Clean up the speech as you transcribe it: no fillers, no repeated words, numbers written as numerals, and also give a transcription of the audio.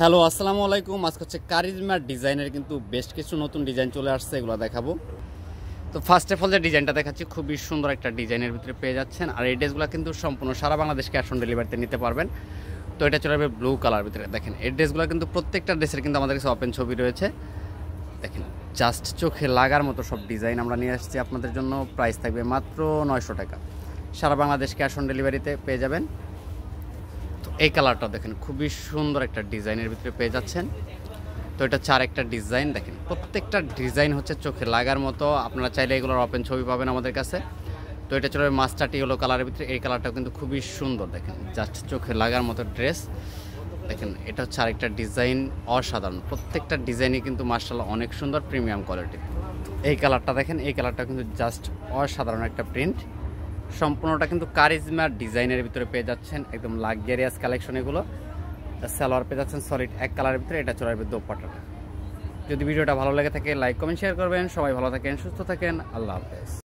Hello, আসসালামু আলাইকুম। আজকে হচ্ছে কারিজমা ডিজাইনের কিন্তু বেশ কিছু নতুন ডিজাইন চলে আসছে, এগুলো দেখাবো। তো ফার্স্ট অফ অল যে ডিজাইনটা দেখাচ্ছি খুবই সুন্দর একটা ডিজাইনের ভিতরে পেয়ে যাচ্ছেন। আর এই ড্রেসগুলো কিন্তু সম্পূর্ণ সারা বাংলাদেশ ক্যাশ অন ডেলিভারিতে নিতে পারবেন। তো এটা চলে যাবে ব্লু কালার ভিতরে। দেখেন এই ড্রেসগুলো কিন্তু প্রত্যেকটা ড্রেসের কিন্তু আমাদের কাছে ওপেন ছবি রয়েছে। দেখেন জাস্ট চোখে লাগার মতো সব ডিজাইন আমরা নিয়ে আসছি আপনাদের জন্য। প্রাইস থাকবে মাত্র 900 টাকা। সারা বাংলাদেশ ক্যাশ অন ডেলিভারিতে পেয়ে যাবেন। এই কালারটা দেখেন খুবই সুন্দর একটা ডিজাইনের ভিতরে পেয়ে যাচ্ছেন। তো এটা চার একটা ডিজাইন, দেখেন প্রত্যেকটা ডিজাইন হচ্ছে চোখে লাগার মতো। আপনারা চাইলে এগুলোর ওপেন ছবি পাবেন আমাদের কাছে। তো এটা চলে মাস্টার্ড ইয়েলো কালারের ভিতরে। এই কালারটাও কিন্তু খুবই সুন্দর, দেখেন জাস্ট চোখে লাগার মতো ড্রেস। দেখেন এটা হচ্ছে আরেকটা ডিজাইন, অসাধারণ। প্রত্যেকটা ডিজাইনই কিন্তু মাশাআল্লাহ অনেক সুন্দর, প্রিমিয়াম কোয়ালিটি। এই কালারটা দেখেন, এই কালারটা কিন্তু জাস্ট অসাধারণ একটা প্রিন্ট। সম্পূর্ণটা কিন্তু কারিজমা ডিজাইনের ভিতরে পেয়ে যাচ্ছেন, একদম লাক্সারিয়াস কালেকশন এগুলো। সালোয়ার পেয়ে যাচ্ছেন সলিড এক কালারের ভিতরে। এটা চলে আসবে দোপাট্টাটা। যদি ভিডিওটা ভালো লেগে থাকে লাইক কমেন্ট শেয়ার করবেন। সবাই ভালো থাকেন, সুস্থ থাকেন, আল্লাহ হাফেজ।